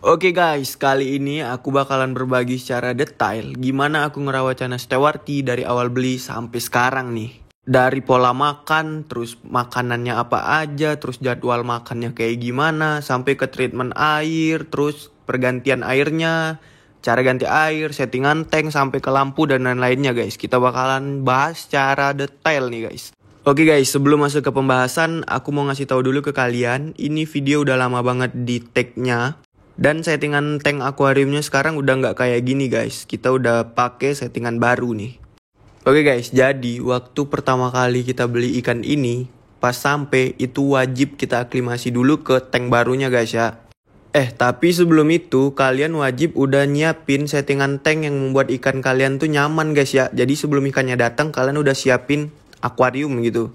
Oke guys, kali ini aku bakalan berbagi secara detail gimana aku ngerawat Chana Stewarti dari awal beli sampai sekarang nih. Dari pola makan, terus makanannya apa aja, terus jadwal makannya kayak gimana, sampai ke treatment air, terus pergantian airnya, cara ganti air, settingan tank, sampai ke lampu dan lain-lainnya guys. Kita bakalan bahas secara detail nih guys. Oke guys, sebelum masuk ke pembahasan, aku mau ngasih tahu dulu ke kalian, ini video udah lama banget di tag-nya. Dan settingan tank akuariumnya sekarang udah nggak kayak gini guys. Kita udah pakai settingan baru nih. Oke guys, jadi waktu pertama kali kita beli ikan ini, pas sampai itu wajib kita aklimasi dulu ke tank barunya guys ya. Tapi sebelum itu kalian wajib udah nyiapin settingan tank yang membuat ikan kalian tuh nyaman guys ya. Jadi sebelum ikannya datang kalian udah siapin akuarium gitu.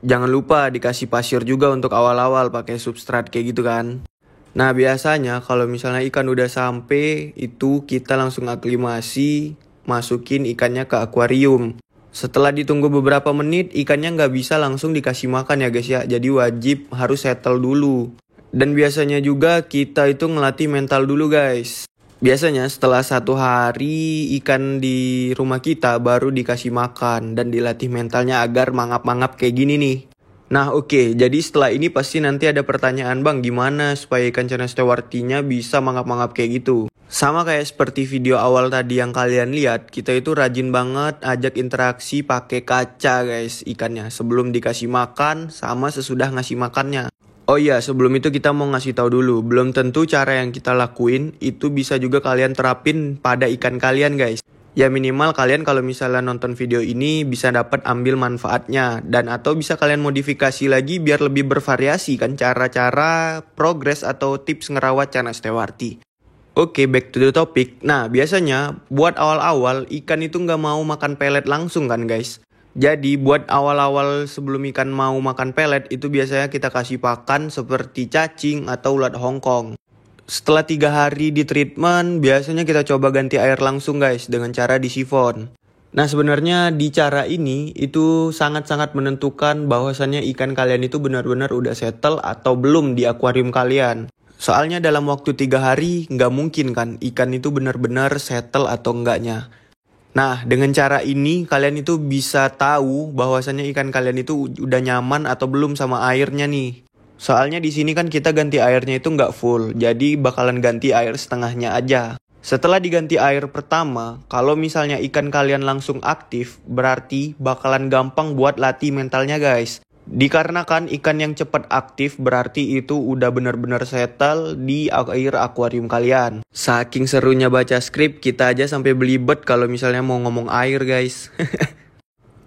Jangan lupa dikasih pasir juga untuk awal-awal pakai substrat kayak gitu kan. Nah biasanya kalau misalnya ikan udah sampai itu kita langsung aklimasi, masukin ikannya ke akuarium. Setelah ditunggu beberapa menit ikannya nggak bisa langsung dikasih makan ya guys ya. Jadi wajib harus settle dulu. Dan biasanya juga kita itu ngelatih mental dulu guys. Biasanya setelah 1 hari ikan di rumah kita baru dikasih makan dan dilatih mentalnya agar mangap-mangap kayak gini nih. Nah oke, jadi setelah ini pasti nanti ada pertanyaan, bang gimana supaya ikan Chana Stewartinya bisa mangap-mangap kayak gitu. Sama kayak seperti video awal tadi yang kalian lihat, kita itu rajin banget ajak interaksi pakai kaca guys ikannya. Sebelum dikasih makan sama sesudah ngasih makannya. Oh iya, sebelum itu kita mau ngasih tahu dulu, belum tentu cara yang kita lakuin itu bisa juga kalian terapin pada ikan kalian guys. Ya minimal kalian kalau misalnya nonton video ini bisa dapat ambil manfaatnya. Dan atau bisa kalian modifikasi lagi biar lebih bervariasi kan cara-cara progres atau tips ngerawat Chana Stewarti. Oke, back to the topic. Nah biasanya buat awal-awal ikan itu nggak mau makan pelet langsung kan guys. Jadi buat awal-awal sebelum ikan mau makan pelet itu biasanya kita kasih pakan seperti cacing atau ulat Hongkong. Setelah 3 hari di treatment, biasanya kita coba ganti air langsung guys dengan cara disifon. Nah sebenarnya di cara ini itu sangat-sangat menentukan bahwasannya ikan kalian itu benar-benar udah settle atau belum di akuarium kalian. Soalnya dalam waktu 3 hari nggak mungkin kan ikan itu benar-benar settle atau enggaknya. Nah dengan cara ini kalian itu bisa tahu bahwasannya ikan kalian itu udah nyaman atau belum sama airnya nih. Soalnya di sini kan kita ganti airnya itu nggak full, jadi bakalan ganti air setengahnya aja. Setelah diganti air pertama, kalau misalnya ikan kalian langsung aktif, berarti bakalan gampang buat latih mentalnya guys. Dikarenakan ikan yang cepat aktif berarti itu udah benar-benar settle di air akuarium kalian. Saking serunya baca skrip, kita aja sampai belibet kalau misalnya mau ngomong air guys.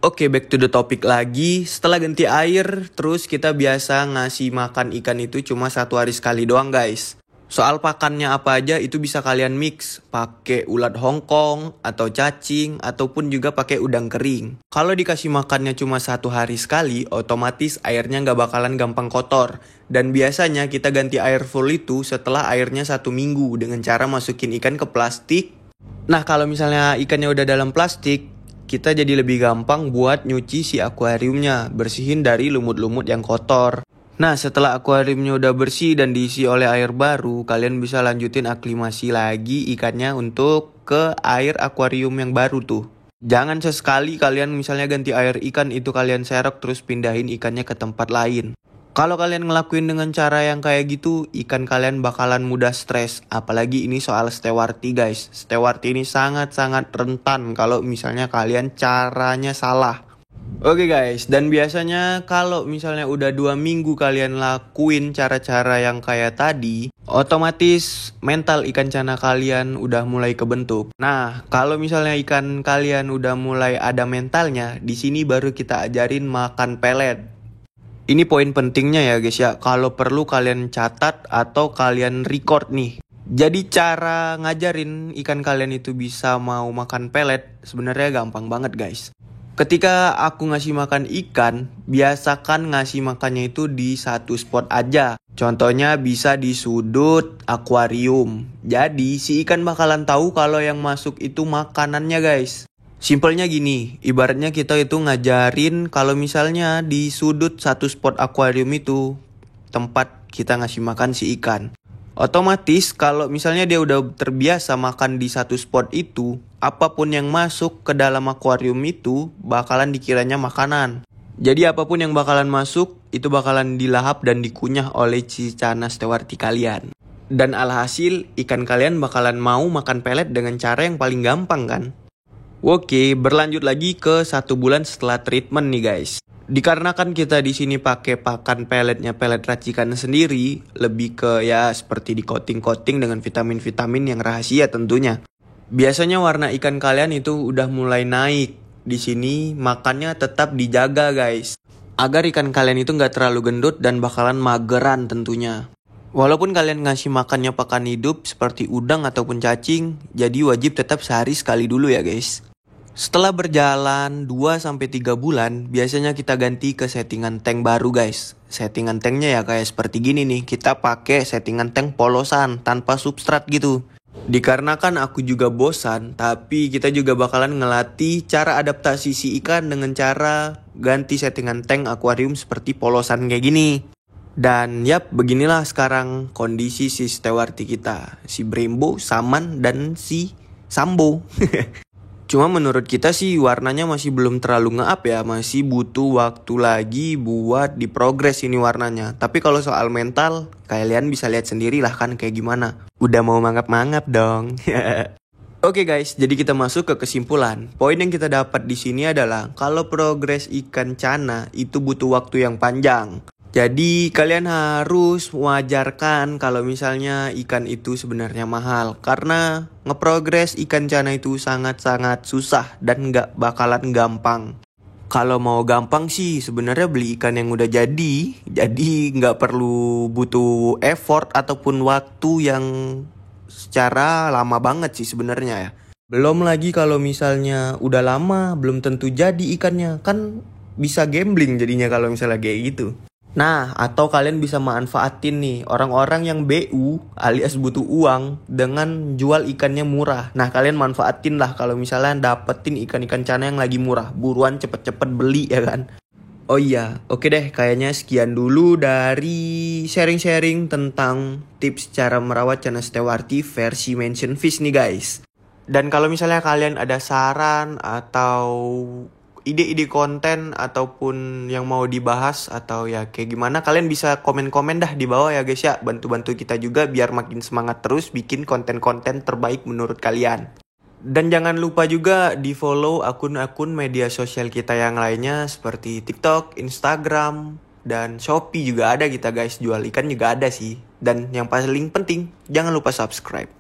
Oke, back to the topic lagi. Setelah ganti air, terus kita biasa ngasih makan ikan itu cuma 1 hari sekali doang guys. Soal pakannya apa aja itu bisa kalian mix. Pakai ulat Hongkong, atau cacing, ataupun juga pakai udang kering. Kalau dikasih makannya cuma 1 hari sekali, otomatis airnya nggak bakalan gampang kotor. Dan biasanya kita ganti air full itu setelah airnya 1 minggu dengan cara masukin ikan ke plastik. Nah kalau misalnya ikannya udah dalam plastik, kita jadi lebih gampang buat nyuci si akuariumnya, bersihin dari lumut-lumut yang kotor. Nah setelah akuariumnya udah bersih dan diisi oleh air baru, kalian bisa lanjutin aklimasi lagi ikannya untuk ke air akuarium yang baru tuh. Jangan sesekali kalian misalnya ganti air ikan itu kalian serok terus pindahin ikannya ke tempat lain. Kalau kalian ngelakuin dengan cara yang kayak gitu, ikan kalian bakalan mudah stres. Apalagi ini soal Stewarti guys. Stewarti ini sangat-sangat rentan kalau misalnya kalian caranya salah. Oke guys, dan biasanya kalau misalnya udah 2 minggu kalian lakuin cara-cara yang kayak tadi, otomatis mental ikan Chana kalian udah mulai kebentuk. Nah, kalau misalnya ikan kalian udah mulai ada mentalnya, di sini baru kita ajarin makan pelet. Ini poin pentingnya ya guys ya, kalau perlu kalian catat atau kalian record nih. Jadi cara ngajarin ikan kalian itu bisa mau makan pelet sebenarnya gampang banget guys. Ketika aku ngasih makan ikan, biasakan ngasih makannya itu di 1 spot aja. Contohnya bisa di sudut akuarium. Jadi si ikan bakalan tahu kalau yang masuk itu makanannya guys. Simpelnya gini, ibaratnya kita itu ngajarin kalau misalnya di sudut 1 spot akuarium itu tempat kita ngasih makan si ikan. Otomatis kalau misalnya dia udah terbiasa makan di satu spot itu, apapun yang masuk ke dalam akuarium itu bakalan dikiranya makanan. Jadi apapun yang bakalan masuk itu bakalan dilahap dan dikunyah oleh si Channa stewarti kalian. Dan alhasil ikan kalian bakalan mau makan pelet dengan cara yang paling gampang kan? Oke, berlanjut lagi ke 1 bulan setelah treatment nih guys. Dikarenakan kita di sini pakai pakan peletnya pelet racikan sendiri, lebih ke ya seperti di coating-coating dengan vitamin-vitamin yang rahasia tentunya. Biasanya warna ikan kalian itu udah mulai naik. Di sini makannya tetap dijaga guys, agar ikan kalian itu nggak terlalu gendut dan bakalan mageran tentunya. Walaupun kalian ngasih makannya pakan hidup seperti udang ataupun cacing, jadi wajib tetap sehari sekali dulu ya guys. Setelah berjalan 2-3 bulan, biasanya kita ganti ke settingan tank baru guys. Settingan tanknya ya kayak seperti gini nih, kita pakai settingan tank polosan tanpa substrat gitu. Dikarenakan aku juga bosan, tapi kita juga bakalan ngelatih cara adaptasi si ikan dengan cara ganti settingan tank akuarium seperti polosan kayak gini. Dan yap, beginilah sekarang kondisi si stewarti kita, si Brembo, Saman, dan si Sambo. Cuma menurut kita sih warnanya masih belum terlalu nge-up ya, masih butuh waktu lagi buat diprogres ini warnanya. Tapi kalau soal mental, kalian bisa lihat sendiri lah kan kayak gimana. Udah mau mangap-mangap dong. Oke guys, jadi kita masuk ke kesimpulan. Poin yang kita dapat di sini adalah kalau progres ikan Channa itu butuh waktu yang panjang. Jadi kalian harus mewajarkan kalau misalnya ikan itu sebenarnya mahal. Karena ngeprogres ikan Channa itu sangat-sangat susah dan nggak bakalan gampang. Kalau mau gampang sih sebenarnya beli ikan yang udah jadi nggak perlu butuh effort ataupun waktu yang secara lama banget sih sebenarnya ya. Belum lagi kalau misalnya udah lama belum tentu jadi ikannya, kan bisa gambling jadinya kalau misalnya kayak gitu. Nah, atau kalian bisa manfaatin nih orang-orang yang BU alias butuh uang dengan jual ikannya murah. Nah, kalian manfaatin lah kalau misalnya dapetin ikan-ikan Channa yang lagi murah. Buruan cepet-cepet beli ya kan. Oh iya, oke deh, kayaknya sekian dulu dari sharing-sharing tentang tips cara merawat Channa stewarti versi Mansion Fish nih guys. Dan kalau misalnya kalian ada saran atau ide-ide konten ataupun yang mau dibahas atau ya kayak gimana, kalian bisa komen-komen dah di bawah ya guys ya. Bantu-bantu kita juga biar makin semangat terus bikin konten-konten terbaik menurut kalian. Dan jangan lupa juga di follow akun-akun media sosial kita yang lainnya seperti TikTok, Instagram, dan Shopee juga ada kita guys. Jual ikan juga ada sih. Dan yang paling penting jangan lupa subscribe.